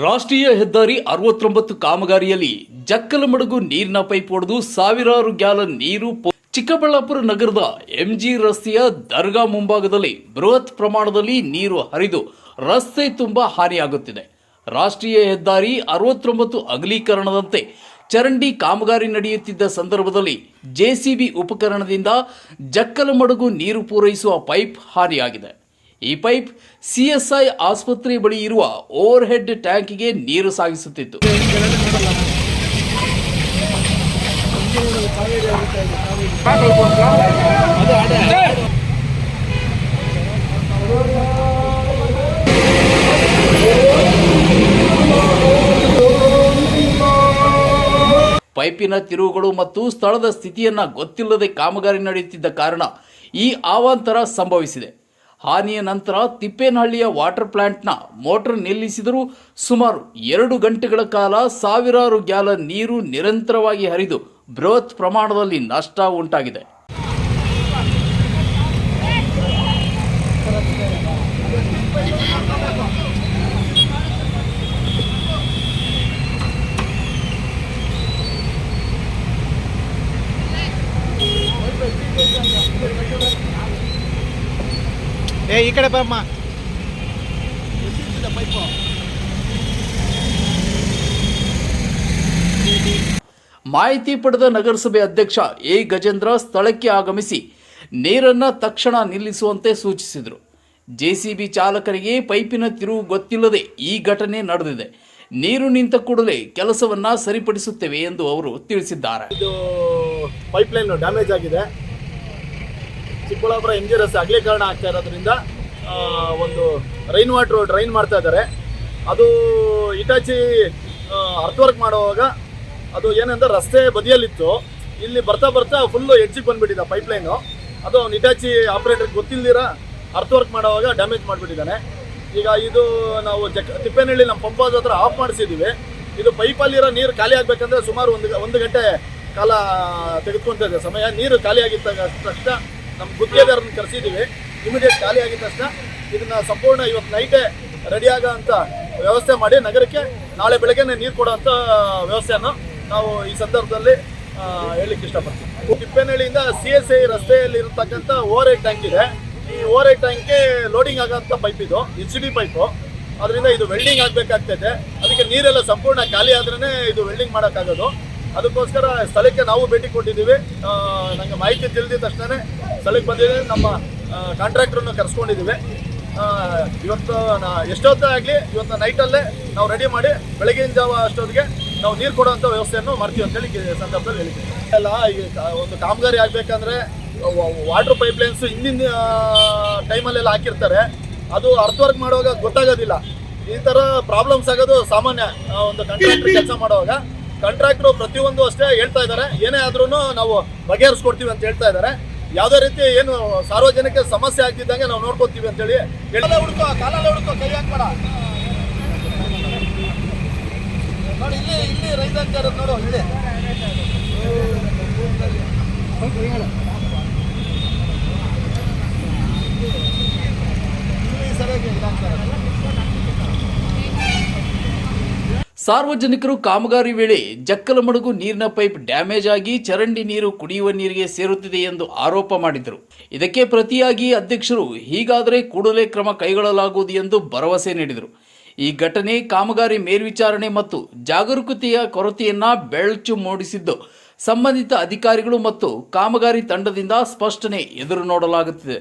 ರಾಷ್ಟ್ರೀಯ ಹೆದ್ದಾರಿ 69 ಕಾಮಗಾರಿಯಲ್ಲಿ ಜಕ್ಕಲಮಡುಗು ನೀರಿನ ಪೈಪ್ ಒಡೆದು ಸಾವಿರಾರು ಗ್ಯಾಲನ್ ನೀರು ಚಿಕ್ಕಬಳ್ಳಾಪುರ ನಗರದ ಎಂಜಿ ರಸ್ತೆಯ ದರ್ಗಾ ಮುಂಭಾಗದಲ್ಲಿ ಬೃಹತ್ ಪ್ರಮಾಣದಲ್ಲಿ ನೀರು ಹರಿದು ರಸ್ತೆ ತುಂಬಾ ಹಾನಿಯಾಗುತ್ತಿದೆ. ರಾಷ್ಟ್ರೀಯ ಹೆದ್ದಾರಿ 69 ಅಗಲೀಕರಣದಂತೆ ಚರಂಡಿ ಕಾಮಗಾರಿ ನಡೆಯುತ್ತಿದ್ದ ಸಂದರ್ಭದಲ್ಲಿ ಜೆಸಿಬಿ ಉಪಕರಣದಿಂದ ಜಕ್ಕಲಮಡುಗು ನೀರು ಪೂರೈಸುವ ಪೈಪ್ ಹಾನಿಯಾಗಿದೆ. ಈ ಪೈಪ್ ಸಿಎಸ್ಐ ಆಸ್ಪತ್ರೆ ಬಳಿ ಇರುವ ಓವರ್ ಹೆಡ್ ಟ್ಯಾಂಕ್ಗೆ ನೀರು ಸಾಗಿಸುತ್ತಿತ್ತು. ಪೈಪಿನ ತಿರುವುಗಳು ಮತ್ತು ಸ್ಥಳದ ಸ್ಥಿತಿಯನ್ನ ಗೊತ್ತಿಲ್ಲದೆ ಕಾಮಗಾರಿ ನಡೆಯುತ್ತಿದ್ದ ಕಾರಣ ಈ ಅವಾಂತರ ಸಂಭವಿಸಿದೆ. ಹಾನಿಯ ನಂತರ ತಿಪ್ಪೇನಹಳ್ಳಿಯ ವಾಟರ್ ಪ್ಲಾಂಟ್ನ ಮೋಟಾರ್ ನಿಲ್ಲಿಸಿದರೂ ಸುಮಾರು 2 ಗಂಟೆಗಳ ಕಾಲ ಸಾವಿರಾರು ಗ್ಯಾಲನ್ ನೀರು ನಿರಂತರವಾಗಿ ಹರಿದು ಬೃಹತ್ ಪ್ರಮಾಣದಲ್ಲಿ ನಷ್ಟ ಉಂಟಾಗಿದೆ. ಈ ಕಡೆ ಬರಮ್ಮ. ಮಾಹಿತಿ ಪಡೆದ ನಗರಸಭೆ ಅಧ್ಯಕ್ಷ ಎ ಗಜೇಂದ್ರ ಸ್ಥಳಕ್ಕೆ ಆಗಮಿಸಿ ನೀರನ್ನು ತಕ್ಷಣ ನಿಲ್ಲಿಸುವಂತೆ ಸೂಚಿಸಿದರು. ಜೆಸಿಬಿ ಚಾಲಕರಿಗೆ ಪೈಪಿನ ತಿರುವು ಗೊತ್ತಿಲ್ಲದೆ ಈ ಘಟನೆ ನಡೆದಿದೆ. ನೀರು ನಿಂತ ಕೂಡಲೇ ಕೆಲಸವನ್ನ ಸರಿಪಡಿಸುತ್ತೇವೆ ಎಂದು ಅವರು ತಿಳಿಸಿದ್ದಾರೆ. ಇದು ಪೈಪ್ಲೈನ್ ಡ್ಯಾಮೇಜ್ ಆಗಿದೆ. ಚಿಕ್ಕಬಳ್ಳಾಪುರ ಎಂಜಿ ರಸ್ತೆ ಅಗಲೀಕರಣ ಆಗ್ತಾ ಇರೋದ್ರಿಂದ ಒಂದು ರೈನ್ ವಾಟರ್ ಡ್ರೈನ್ ಮಾಡ್ತಾ ಇದ್ದಾರೆ. ಅದು ಇಟಾಚಿ ಅರ್ಥವರ್ಕ್ ಮಾಡುವಾಗ ಅದು ಏನಂದ್ರೆ ರಸ್ತೆ ಬದಿಯಲ್ಲಿತ್ತು. ಇಲ್ಲಿ ಬರ್ತಾ ಬರ್ತಾ ಫುಲ್ಲು ಎಡ್ಜಿಗೆ ಬಂದುಬಿಟ್ಟಿದೆ ಪೈಪ್ಲೈನು. ಅದು ಅವ್ನು ಇಟಾಚಿ ಆಪ್ರೇಟರ್ಗೆ ಗೊತ್ತಿಲ್ದಿರ ಅರ್ಥವರ್ಕ್ ಮಾಡುವಾಗ ಡ್ಯಾಮೇಜ್ ಮಾಡಿಬಿಟ್ಟಿದ್ದಾನೆ. ಈಗ ಇದು ನಾವು ತಿಪ್ಪೇನಹಳ್ಳಿ ನಮ್ಮ ಪಂಪ್ ಹೌಸ್ ಹತ್ರ ಆಫ್ ಮಾಡಿಸಿದ್ದೀವಿ. ಇದು ಪೈಪಲ್ಲಿರೋ ನೀರು ಖಾಲಿ ಆಗಬೇಕಂದ್ರೆ ಸುಮಾರು ಒಂದು ಗಂಟೆ ಕಾಲ ತೆಗೆದುಕೊಳ್ತಾ ಸಮಯ. ನೀರು ಖಾಲಿ ಆಗಿದ್ದ ತಕ್ಷಣ ನಮ್ಮ ಗುತ್ತಿಗೆದಾರನ್ನ ಕರೆಸಿದ್ದೀವಿ. ಇಮಿಡಿಯೇಟ್ ಖಾಲಿ ಆಗಿದ್ದ ತಕ್ಷಣ ಇದನ್ನು ಸಂಪೂರ್ಣ ಇವತ್ತು ನೈಟೇ ರೆಡಿಯಾಗೋ ಅಂಥ ವ್ಯವಸ್ಥೆ ಮಾಡಿ ನಗರಕ್ಕೆ ನಾಳೆ ಬೆಳಗ್ಗೆ ನೀರು ಕೊಡೋವಂಥ ವ್ಯವಸ್ಥೆಯನ್ನು ನಾವು ಈ ಸಂದರ್ಭದಲ್ಲಿ ಹೇಳಲಿಕ್ಕೆ ಇಷ್ಟಪಡ್ತೀವಿ. ತಿಪ್ಪೇನಹಳ್ಳಿಯಿಂದ CSI ರಸ್ತೆಯಲ್ಲಿ ಇರತಕ್ಕಂಥ ಓವರ್ ಹೆಡ್ ಟ್ಯಾಂಕ್ ಇದೆ. ಈ ಓವರ್ ಹೆಡ್ ಟ್ಯಾಂಕ್ಗೆ ಲೋಡಿಂಗ್ ಆಗೋಂಥ ಪೈಪ್ ಇದು HD ಪೈಪು. ಅದರಿಂದ ಇದು ವೆಲ್ಡಿಂಗ್ ಆಗಬೇಕಾಗ್ತೈತೆ. ಅದಕ್ಕೆ ನೀರೆಲ್ಲ ಸಂಪೂರ್ಣ ಖಾಲಿ ಆದ್ರೇ ಇದು ವೆಲ್ಡಿಂಗ್ ಮಾಡೋಕ್ಕಾಗೋದು. ಅದಕ್ಕೋಸ್ಕರ ಸ್ಥಳಕ್ಕೆ ನಾವು ಭೇಟಿ ಕೊಟ್ಟಿದ್ದೀವಿ. ನನಗೆ ಮಾಹಿತಿ ತಿಳಿದ ತಕ್ಷಣ ಸ್ಥಳಕ್ಕೆ ಬಂದಿದ್ದೀವಿ. ನಮ್ಮ ಕಾಂಟ್ರಾಕ್ಟ್ರನ್ನು ಕರೆಸ್ಕೊಂಡಿದ್ದೀವಿ. ಇವತ್ತು ಎಷ್ಟೊತ್ತೇ ಆಗಲಿ ಇವತ್ತು ನೈಟಲ್ಲೇ ನಾವು ರೆಡಿ ಮಾಡಿ ಬೆಳಗಿನ ಜಾವ ಅಷ್ಟೊತ್ತಿಗೆ ನಾವು ನೀರು ಕೊಡುವಂಥ ವ್ಯವಸ್ಥೆಯನ್ನು ಮಾಡ್ತೀವಿ ಅಂತೇಳಿ ಸಂದರ್ಭದಲ್ಲಿ ಹೇಳಿದ್ದೀವಿ. ಎಲ್ಲ ಒಂದು ಕಾಮಗಾರಿ ಆಗಬೇಕಂದ್ರೆ ವಾಟರ್ ಪೈಪ್ಲೈನ್ಸ್ ಹಿಂದಿನ ಟೈಮಲ್ಲೆಲ್ಲ ಹಾಕಿರ್ತಾರೆ. ಅದು ಅರ್ಥವರ್ಕ್ ಮಾಡುವಾಗ ಗೊತ್ತಾಗೋದಿಲ್ಲ. ಈ ಥರ ಪ್ರಾಬ್ಲಮ್ಸ್ ಆಗೋದು ಸಾಮಾನ್ಯ. ಒಂದು ಕಾಂಟ್ರಾಕ್ಟರ್ ಕೆಲಸ ಮಾಡುವಾಗ ಕಾಂಟ್ರಾಕ್ಟ್ರು ಪ್ರತಿಯೊಂದು ಅಷ್ಟೇ ಹೇಳ್ತಾ ಇದ್ದಾರೆ, ಏನೇ ಆದ್ರೂ ನಾವು ಬಗೆಹರಿಸ್ಕೊಡ್ತೀವಿ ಅಂತ ಹೇಳ್ತಾ ಇದ್ದಾರೆ. ಯಾವುದೇ ರೀತಿ ಏನು ಸಾರ್ವಜನಿಕ ಸಮಸ್ಯೆ ಆಗ್ತಿದ್ದಂಗೆ ನಾವು ನೋಡ್ಕೊತೀವಿ ಅಂತೇಳಿ ಹುಡುಕೋ ಕಾಲಲ್ಲಿ ಹುಡುಕೋ ಕೈ ಹಾಕ್ಬೇಡ. ನೋಡಿ ಇಲ್ಲಿ ರೈತ ನೋಡು ಇಲ್ಲಿ ಸರಿಯಾಗಿ ಸಾರ್ವಜನಿಕರು ಕಾಮಗಾರಿ ವೇಳೆ ಜಕ್ಕಲಮಡುಗು ನೀರಿನ ಪೈಪ್ ಡ್ಯಾಮೇಜ್ ಆಗಿ ಚರಂಡಿ ನೀರು ಕುಡಿಯುವ ನೀರಿಗೆ ಸೇರುತ್ತಿದೆ ಎಂದು ಆರೋಪ ಮಾಡಿದರು. ಇದಕ್ಕೆ ಪ್ರತಿಯಾಗಿ ಅಧ್ಯಕ್ಷರು ಹೀಗಾದರೆ ಕೂಡಲೇ ಕ್ರಮ ಕೈಗೊಳ್ಳಲಾಗುವುದು ಎಂದು ಭರವಸೆ ನೀಡಿದರು. ಈ ಘಟನೆ ಕಾಮಗಾರಿ ಮೇಲ್ವಿಚಾರಣೆ ಮತ್ತು ಜಾಗರೂಕತೆಯ ಕೊರತೆಯನ್ನ ಬೆಳಚು ಮೂಡಿಸಿದ್ದು ಸಂಬಂಧಿತ ಅಧಿಕಾರಿಗಳು ಮತ್ತು ಕಾಮಗಾರಿ ತಂಡದಿಂದ ಸ್ಪಷ್ಟನೆ ಎದುರು ನೋಡಲಾಗುತ್ತಿದೆ.